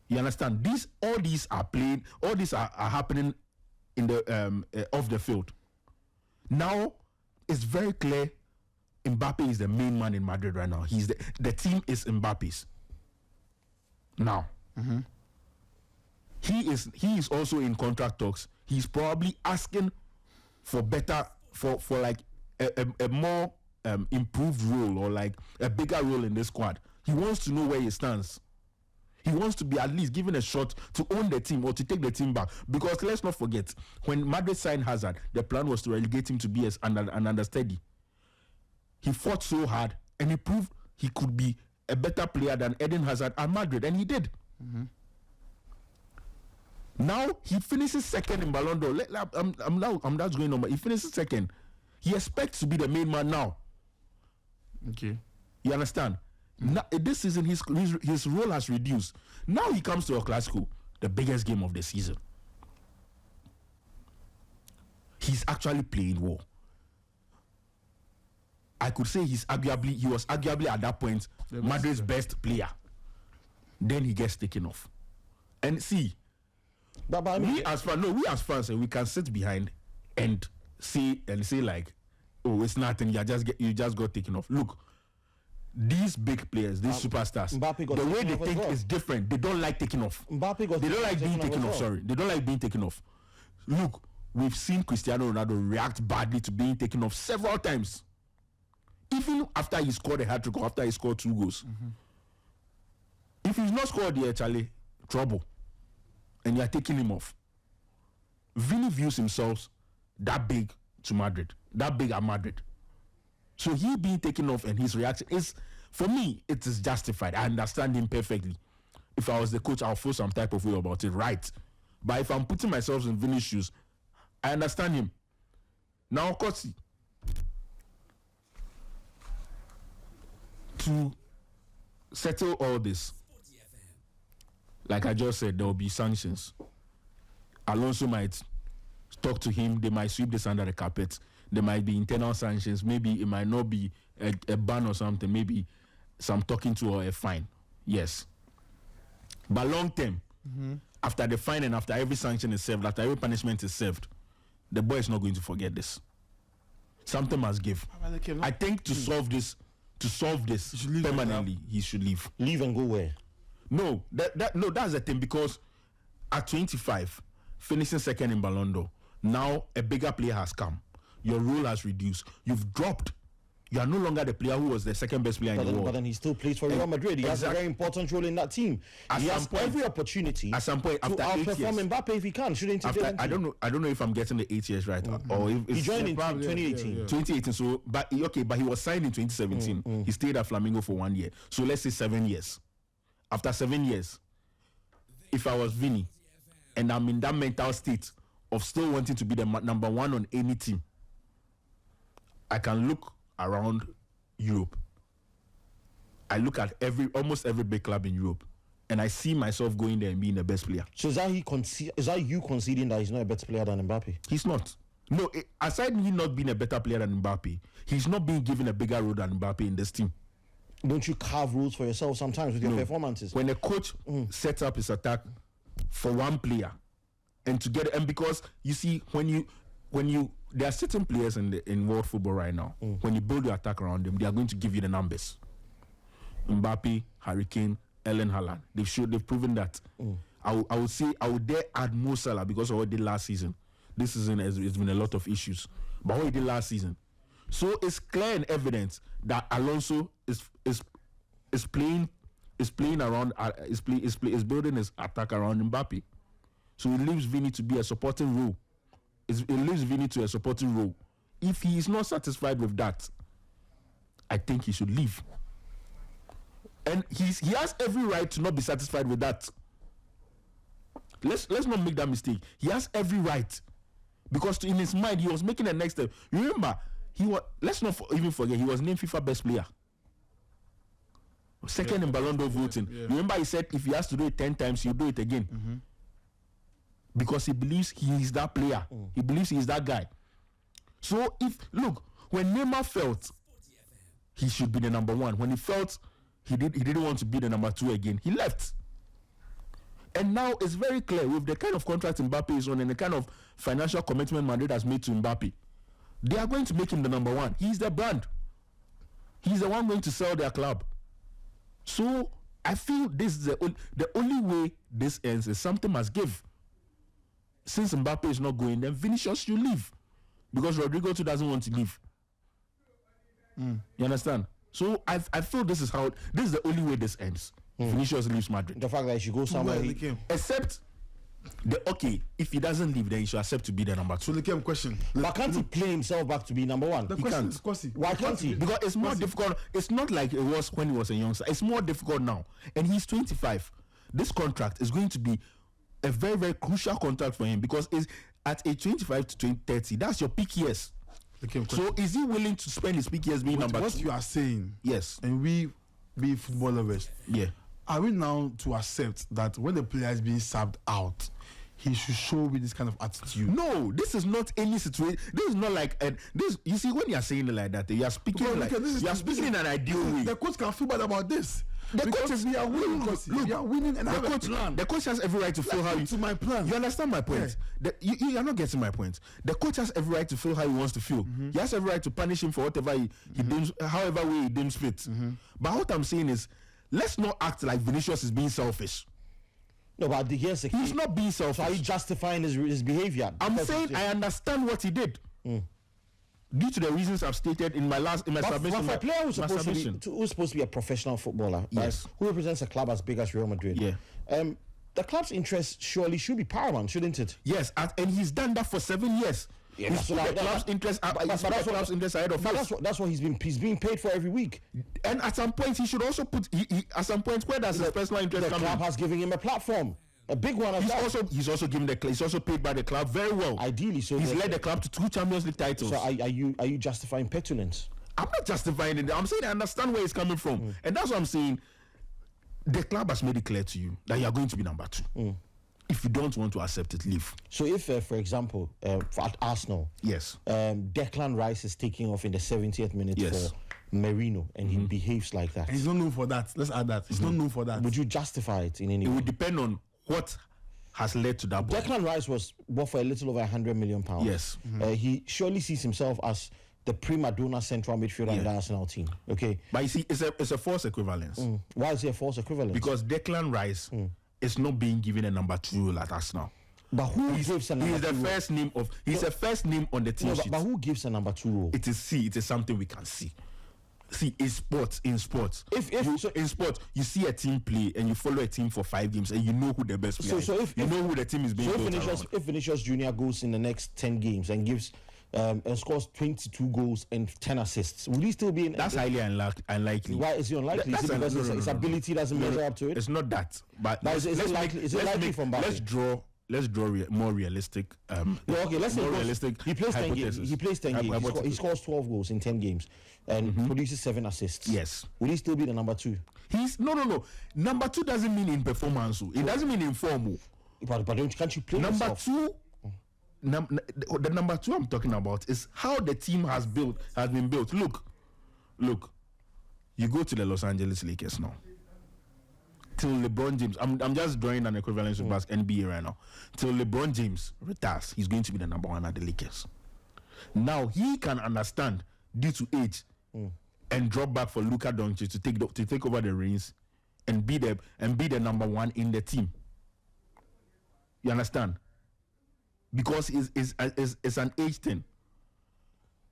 You understand? All these are played. All these are happening in the off the field. Now it's very clear. Mbappe is the main man in Madrid right now. He's the team is Mbappe's. Now, he is also in contract talks. He's probably asking for better for like a more improved role or like a bigger role in this squad. He wants to know where he stands. He wants to be at least given a shot to own the team or to take the team back. Because let's not forget, when Madrid signed Hazard, the plan was to relegate him to be an understudy. He fought so hard and he proved he could be a better player than Eden Hazard at Madrid, and he did. Now he finishes second in Ballon d'Or. I'm not going on. He finishes second. He expects to be the main man now. Okay. You understand? Now, this season, his role has reduced. Now he comes to a Clásico, the biggest game of the season. He's actually playing well. I could say he was arguably at that point Madrid's best player. Then he gets taken off. And see, but I mean, we as fans, we can sit behind and say like, oh, it's nothing. You just got taken off. Look, these big players, these superstars, the way they think is different. They don't like taking off. They don't like being taken off. Sorry, they don't like being taken off. Look, we've seen Cristiano Ronaldo react badly to being taken off several times. Even after he scored a hat-trick or after he scored 2 goals. If he's not scored there, Charlie, trouble. And you're taking him off. Vini views himself that big to Madrid. That big at Madrid. So he being taken off and his reaction is, for me, it is justified. I understand him perfectly. If I was the coach, I'll feel some type of way about it, right? But if I'm putting myself in Vini's shoes, I understand him. Now, of course, to settle all this, like I just said, there will be sanctions. Alonso might talk to him. They might sweep this under the carpet. There might be internal sanctions. Maybe it might not be a ban or something. Maybe some talking to or a fine. Yes. But long term, after the fine and after every sanction is served, after every punishment is served, the boy is not going to forget this. Something must give. I think to solve this permanently, he should leave. Leave and go where? No, that's the thing, because at 25, finishing second in Ballon d'Or, now a bigger player has come. Your role has reduced. You've dropped. You are no longer the player who was the second best player in the world. But then he still plays for Real Madrid. He has a very important role in that team. He has every opportunity at some point, after to outperform Mbappe if he can. Shouldn't he? I don't know if I'm getting the 8 years right, or if he joined in 2018. 2018. So, but he was signed in 2017. He stayed at Flamengo for 1 year. So let's say 7 years. After 7 years, if I was Vini, and I'm in that mental state of still wanting to be the number one on any team, I can look around Europe. I look at almost every big club in Europe, and I see myself going there and being the best player. So is that you conceding that he's not a better player than Mbappe? He's not. No, aside him not being a better player than Mbappe, he's not being given a bigger role than Mbappe in this team. Don't you carve rules for yourself sometimes with your performances? When a coach sets up his attack for one player, and because you see when you there are certain players in world football right now. When you build your attack around them, they are going to give you the numbers. Mbappe, Harry Kane, Erling Haaland. They've proven that. I would dare add Mo Salah because of what he did last season. This season it's been a lot of issues, but what he did last season. So it's clear and evident that Alonso is playing around is building his attack around Mbappe. So he leaves Vini to be a supporting role. It leaves Vini to a supporting role. If he is not satisfied with that, I think he should leave. And he has every right to not be satisfied with that. Let's not make that mistake. He has every right, because in his mind he was making the next step. You remember, let's not even forget, he was named FIFA best player, second in Ballon d'Or voting. Remember, he said if he has to do it 10 times, he'll do it again. Because he believes he is that player. He believes he is that guy. So when Neymar felt he should be the number one, when he felt he didn't want to be the number two again, he left. And now it's very clear, with the kind of contract Mbappe is on and the kind of financial commitment Madrid has made to Mbappe, they are going to make him the number one. He's the brand. He's the one going to sell their club. So I feel this is the only way this ends is something must give. Since Mbappe is not going, then Vinicius should leave, because Rodrigo too doesn't want to leave. You understand? So I feel this is the only way this ends. Vinicius leaves Madrid. The fact that he should go somewhere, except Okay, if he doesn't leave, then he should accept to be the number 2. So the game question. But can't he play himself back to be number 1? The He question can't. is Kwasi. Why can't he? Because it's more difficult. It's not like it was when he was a youngster. It's more difficult now. And he's 25. This contract is going to be a very, very crucial contract for him because it's at age 25 to 30. That's your peak years. The game question. So is he willing to spend his peak years being number 2? What you are saying, Yes. and we football lovers, Yeah. are we now to accept that when the player is being subbed out, he should show with this kind of attitude? No, this is not any situation. This is not like this. You see, when you are saying it like that, you are speaking Because like look at this you are speaking in an ideal way. The coach can feel bad about this. The Because coach is we are winning. Look, we are winning, and I have a plan. The coach has every right to feel how Let's you. get to my plan. You understand my point? You are not getting my point. The coach has every right to feel how he wants to feel. He has every right to punish him for whatever he deems, however way he deems fit. But what I'm saying is, let's not act like Vinicius is being selfish. No, but here's the He's key. not being So are you selfish. justifying his behavior? I'm Because saying it's- I understand what he did. Due to the reasons I've stated in my But submission. for a player who's my supposed, submission. who's supposed to be a professional footballer, Yes. right, who represents a club as big as Real Madrid, Yeah. The club's interest surely should be paramount, shouldn't it? Yes, and he's done that for 7 years. Yeah, He's that's put what the I- club's interest. but He's put the that's what- club's interest ahead of But us. that's what he's being paid for every week. And at some point, he should also put. At some point, where does his personal interest The come club in? has given him a platform, a big one. He's also given he's also paid by the club very well. Ideally, so He's the- led the club to 2 Champions League titles. So are you justifying petulance? I'm not justifying it. I'm saying I understand where it's coming from, and that's what I'm saying. The club has made it clear to you that you are going to be number 2. If you don't want to accept it, leave. So if, for example, at Arsenal, Yes. Declan Rice is taking off in the 70th minute Yes. for Merino, and he behaves like that, And he's not known for that. Let's add that. He's not known for that. would you justify it in any It way? would depend on what has led to that. Declan Rice was bought for a little over £100 million. Yes. He surely sees himself as the prima donna central midfielder in the Arsenal team. Okay, But you see, it's a false equivalence. why is he a false equivalent? Because Declan Rice is not being given a number 2 role at Arsenal. but who gives a number He's the 2 role? first name of. He's the first name on the team No, sheet. but who gives a number 2 role? It is something we can see. See, in sports, In sport, you see a team play and you follow a team for 5 games and you know who the best player is. You know who the team is being built around. if Vinicius Jr goes in the next 10 games and gives and scores 22 goals and 10 assists, will he still be in? That's highly unlikely. Why is he unlikely? Is it because his ability doesn't measure up to it? It's not that. But Is it likely from Mbappe? Let's draw more realistic. No, okay, let's say more he goes- realistic. He plays 10 games. hypothesis. He plays 10 games. He scores 12 goals in 10 games and produces 7 assists. Yes. Will he still be the number 2? He's no. Number 2 doesn't mean in performance. It doesn't mean in form. But can't you play Number yourself? 2. The number 2 I'm talking about is how the team has been built. Look, you go to the Los Angeles Lakers now. Till LeBron James, I'm just drawing an equivalence with NBA right now. Till LeBron James retires, he's going to be the number 1 at the Lakers. Now he can understand due to age and drop back for Luka Doncic to take over the reins and be the number 1 in the team. You understand? Because it's an age thing.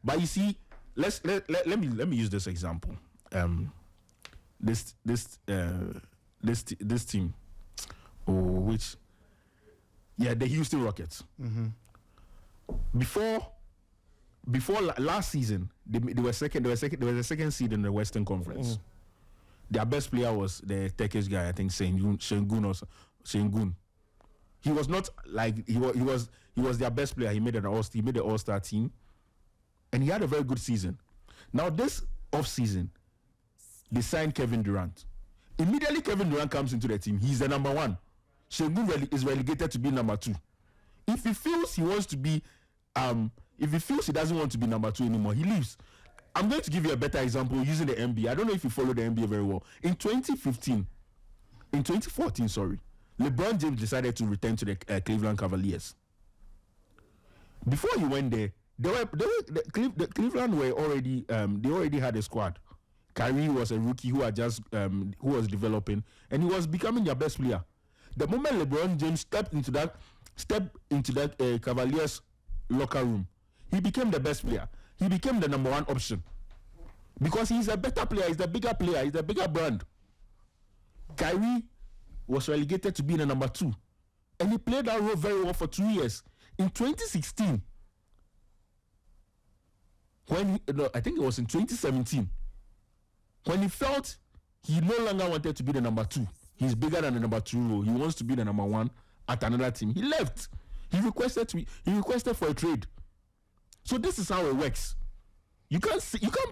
But you see, let me use this example. This team, the Houston Rockets. Before last season, they were second. They were the second seed in the Western Conference. Their best player was the Turkish guy, I think, Şengün. He was not like he was their best player. He made the All-Star team, and he had a very good season. Now this off-season, they signed Kevin Durant. Immediately, Kevin Durant comes into the team. He's the number 1. Şengün is relegated to be number 2. If he feels he wants to be, if he feels he doesn't want to be number 2 anymore, he leaves. I'm going to give you a better example using the NBA. I don't know if you follow the NBA very well. In 2014, LeBron James decided to return to the Cleveland Cavaliers. Before he went there, Cleveland were already they already had a squad. Kyrie was a rookie who was developing, and he was becoming their best player. The moment LeBron James stepped into that Cavaliers locker room, he became the best player. He became the number 1 option because he's a better player. He's the bigger player. He's the bigger brand. Kyrie was relegated to being the number 2, And he played that role very well for 2 years. In 2016, I think it was in 2017, when he felt he no longer wanted to be the number 2, he's bigger than the number 2 role. He wants to be the number 1 at another team. He left. He requested for a trade. So this is how it works. You can't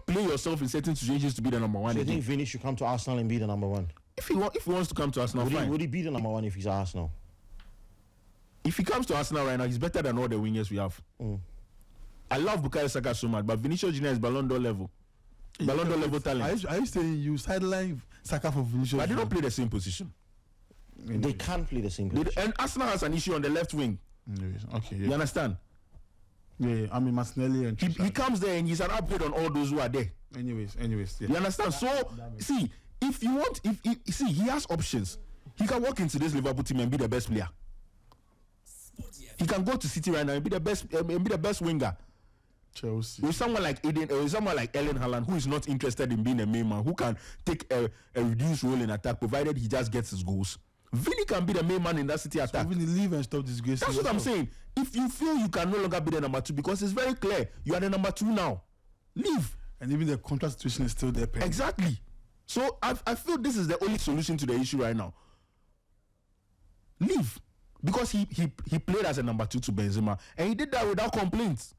play yourself in certain situations to be the number 1. So you think Vini should come to Arsenal and be the number 1? If he wants to come to Arsenal, fine. Would he be the number 1 if he's at Arsenal? If he comes to Arsenal right now, he's better than all the wingers we have. I love Bukayo Saka so much, but Vinicius Jr is Ballon d'Or level. Ballon d'Or level talent. Are you saying you sideline Saka for Vinicius? But they don't play the same position. They can't play the same position. And Arsenal has an issue on the left wing. Okay, yeah. You understand? Yeah, I mean Martinelli and he comes there and he's an upgrade on all those who are there. Anyways, yeah. You understand? So see, if you want, he has options. He can walk into this Liverpool team and be the best player. He can go to City right now and be the best winger. Chelsea. With someone like Eden or someone like Erling Haaland, who is not interested in being a main man, who can take a reduced role in attack, provided he just gets his goals. Vini can be the main man in that City attack. Vini leave and stop disgrace. That's what I'm saying. If you feel you can no longer be the number 2, because it's very clear you are the number 2 now, leave. And even the contract situation is still there. Exactly. So I feel this is the only solution to the issue right now. Leave. Because he played as a number 2 to Benzema, and he did that without complaints.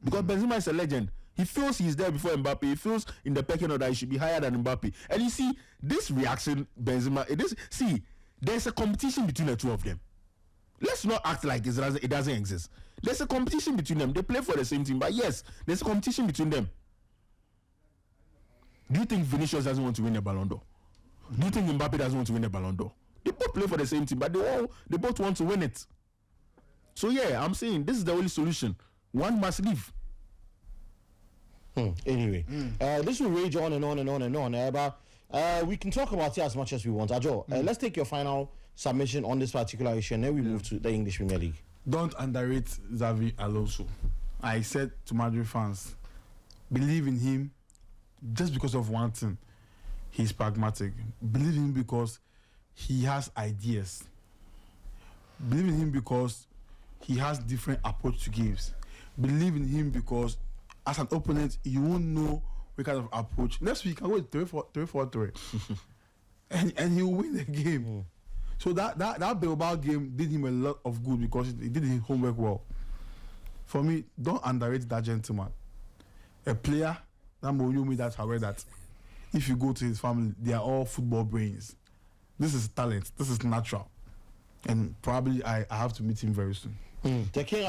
Because Benzema is a legend. He feels he's there before Mbappe. He feels in the pecking order he should be higher than Mbappe. And you see, this reaction, Benzema, there's a competition between the two of them. Let's not act like it doesn't exist. There's a competition between them. They play for the same team, but yes, there's a competition between them. Do you think Vinicius doesn't want to win a Ballon d'Or? Do you think Mbappe doesn't want to win a Ballon d'Or? They both play for the same team, but they both want to win it. So yeah, I'm saying this is the only solution. One must leave. Anyway, this will rage on and on and on and on. But we can talk about it as much as we want. Ajo, let's take your final submission on this particular issue, and then we move to the English Premier League. Don't underrate Xabi Alonso. I said to Madrid fans, believe in him just because of one thing. He's pragmatic. Believe in him because he has ideas. Believe in him because he has different approach to games. Believe in him because as an opponent, you won't know what kind of approach. Next week, I go 3-4-3. and he will win the game. So that Bilbao game did him a lot of good because he did his homework well. For me, don't underrate that gentleman. A player, that Mourinho made that aware that if you go to his family, they are all football brains. This is talent. This is natural. And probably I have to meet him very soon. The King